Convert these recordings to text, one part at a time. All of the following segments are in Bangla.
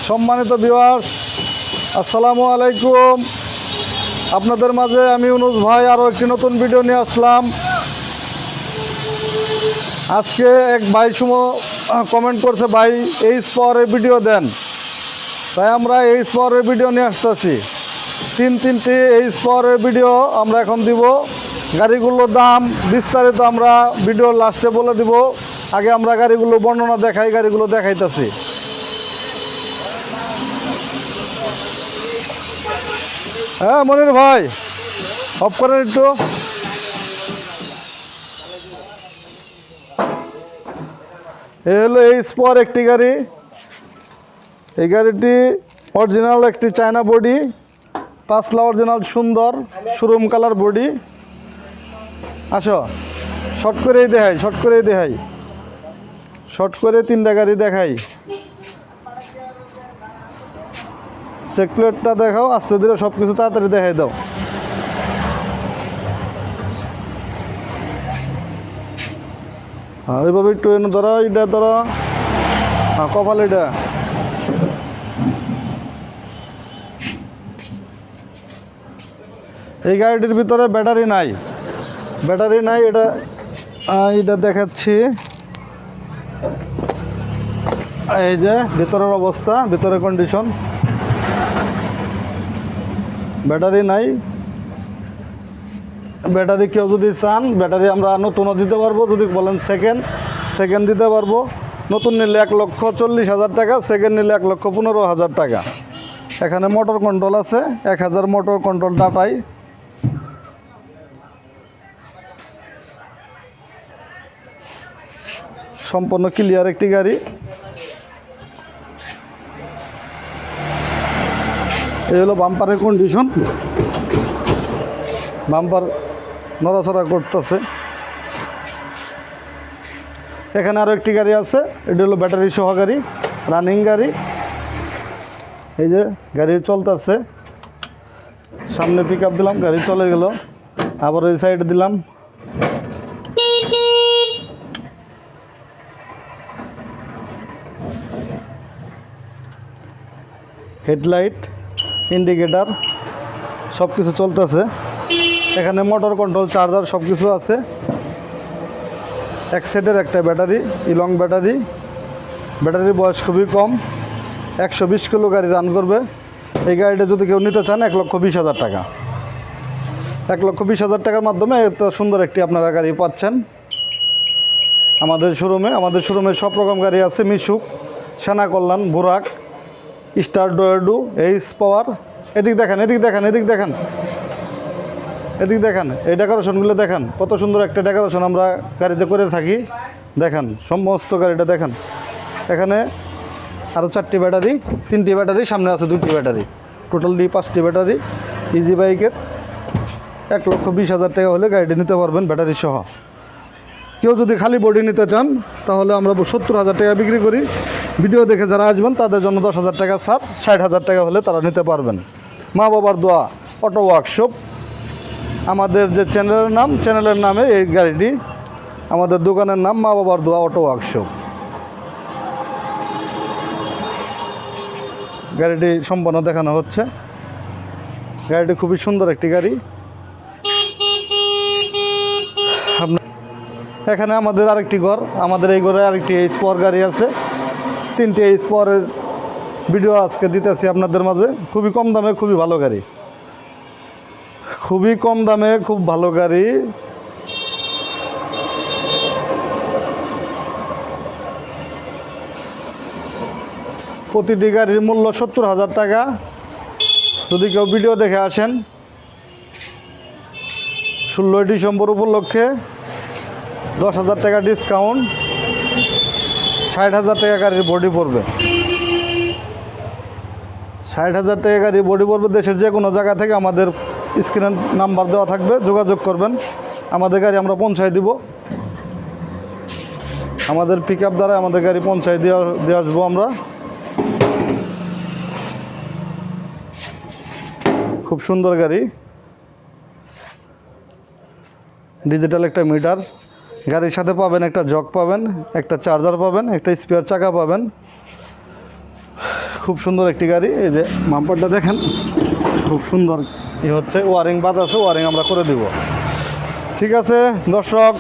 সম্মানিত ভিউয়ার্স, আসসালামু আলাইকুম। আপনাদের মাঝে আমি ইউনুস ভাই আরও একটি নতুন ভিডিও নিয়ে আসলাম। আজকে এক ভাই কমেন্ট করছে, ভাই এইচ পাওয়ারের ভিডিও দেন। তাই আমরা এইচ পাওয়ারের ভিডিও নিয়ে আসতেছি। তিনটি এইচ পাওয়ারের ভিডিও আমরা এখন দিব। গাড়িগুলোর দাম বিস্তারিত আমরা ভিডিওর লাস্টে বলে দিব। আগে আমরা গাড়িগুলো বর্ণনা দেখাই, গাড়িগুলো দেখাইতেছি। হ্যাঁ মনির ভাই, অফ করেন একটু। এই হলো এইচ পাওয়ার একটি গাড়ি। এই গাড়িটি অরিজিনাল একটি চায়না বডি, পাঁচলা অরিজিনাল সুন্দর শোরুম কালার বডি। আসো শর্ট করেই দেখাই, শর্ট করে তিনটা গাড়ি দেখাই। চেক প্লেটটা দেখাও, আস্তে ধীরে সব কিছু তাড়াতাড়ি দেখাই দাও। হ্যাঁ ওইভাবে একটু এনে ধরো, এটা ধরো, হ্যাঁ কপাল এটা। এই গাড়িটির ভিতরে ব্যাটারি নাই, এটা দেখাচ্ছি। এই যে ভিতরের অবস্থা, ভিতরের কন্ডিশন, ব্যাটারি নাই। ব্যাটারি কেউ যদি চান, ব্যাটারি আমরা নতুনও দিতে পারবো, যদি বলেন সেকেন্ড দিতে পারবো। নতুন নিলে 1,40,000 টাকা, সেকেন্ড নিলে 1,15,000 টাকা। এখানে মোটর কন্ট্রোল আছে, 1000 মোটর কন্ট্রোল টাটাই। সম্পূর্ণ ক্লিয়ার একটি গাড়ি। এই হলো বাম্পারের কন্ডিশন, বাম্পার নড়াচড়া করতেছে। এখানে আরও একটি গাড়ি আছে, এটা হলো ব্যাটারি সহ গাড়ি, রানিং গাড়ি। এই যে গাড়ি চলতেছে, সামনে পিক আপ দিলাম, গাড়ি চলে গেল। আবার ওই সাইডে দিলাম। হেডলাইট, ইন্ডিকেটার সব কিছু চলতেছে। এখানে মোটর কন্ট্রোল, চার্জার সব কিছু আছে। এক সেটের একটা ব্যাটারি, ইলং ব্যাটারি। ব্যাটারির বয়স খুবই কম, 120 কিলো গাড়ি রান করবে। এই গাড়িটা যদি কেউ নিতে চান 1,20,000 টাকা। 1,20,000 টাকার মাধ্যমে এত সুন্দর একটি আপনারা গাড়ি পাচ্ছেন আমাদের শোরুমে সব রকম গাড়ি আছে। মিশুক, সেনা কল্যাণ, বুরাক, স্টার, ডয়েডু, এইচ পাওয়ার। এদিক দেখেন, এই ডেকোরেশনগুলো দেখেন, কত সুন্দর একটা ডেকোরেশন আমরা গাড়িতে করে থাকি। দেখেন সমস্ত গাড়িটা দেখেন। এখানে আরও 4টি ব্যাটারি, 3টি ব্যাটারি, সামনে আছে 2টি ব্যাটারি, টোটাল 5টি ব্যাটারি। ইজি বাইকের 1,20,000 টাকা হলে গাড়িটি নিতে পারবেন ব্যাটারি সহ। কেউ যদি খালি বডি নিতে চান তাহলে আমরা 70,000 টাকা বিক্রি করি। ভিডিও দেখে যারা আসবেন তাদের জন্য 10,000 টাকা ছাড়, 60,000 টাকা হলে তারা নিতে পারবেন। মা বাবার দোয়া অটো ওয়ার্কশপ আমাদের যে চ্যানেলের নামে এই গাড়িটি। আমাদের দোকানের নাম মা বাবার দোয়া অটো ওয়ার্কশপ। গাড়িটি সম্পূর্ণ দেখানো হচ্ছে। গাড়িটি খুবই সুন্দর একটি গাড়ি। এখানে আমাদের আরেকটি ঘর, আমাদের এই ঘরে আরেকটি এইচ পাওয়ার গাড়ি আছে। 3টি এইচ পাওয়ারের ভিডিও আজকে দিতেছি আপনাদের মাঝে। খুবই কম দামে খুবই ভালো গাড়ি, খুবই কম দামে খুব ভালো গাড়ি। প্রতিটি গাড়ির মূল্য 70,000 টাকা। যদি কেউ ভিডিও দেখে আসেন 16 ডিসেম্বর উপলক্ষে 10,000 টাকা ডিসকাউন্ট, 60,000 টাকা গাড়ির বডি পড়বে। 60,000 টাকা গাড়ির বডি পড়বে। দেশের যে কোনো জায়গা থেকে আমাদের স্ক্রিনের নাম্বার দেওয়া থাকবে, যোগাযোগ করবেন। আমাদের গাড়ি আমরা পৌঁছায় দিব। আমাদের পিক আপ দ্বারা আমাদের গাড়ি পৌঁছায় দিয়ে আসবো আমরা। খুব সুন্দর গাড়ি, ডিজিটাল একটা মিটার। গাড়ির সাথে পাবেন একটা জক পাবেন, একটা চার্জার পাবেন, একটা স্পেয়ার চাকা পাবেন। খুব সুন্দর একটি গাড়ি। এই যে বাম্পারটা দেখেন, খুব সুন্দর হচ্ছে, ওয়ারিং বাদ আছে, ওয়ারিং আমরা করে দিব। ঠিক আছে দর্শক,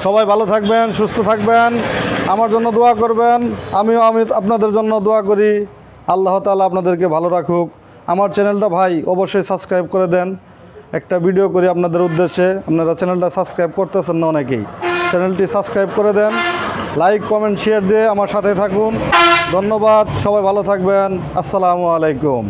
সবাই ভালো থাকবেন, সুস্থ থাকবেন, আমার জন্য দোয়া করবেন, আমি আপনাদের জন্য দোয়া করি। আল্লাহ তাআলা আপনাদেরকে ভালো রাখুক। আমার চ্যানেলটা ভাই অবশ্যই সাবস্ক্রাইব করে দেন। একটা ভিডিও করি আপনাদের উদ্দেশ্যে, আপনারা চ্যানেলটা সাবস্ক্রাইব করতেছেন না অনেকেই, চ্যানেলটি সাবস্ক্রাইব করে দেন, লাইক কমেন্ট শেয়ার দিয়ে আমার সাথে থাকুন। ধন্যবাদ, সবাই ভালো থাকবেন। আসসালামু আলাইকুম।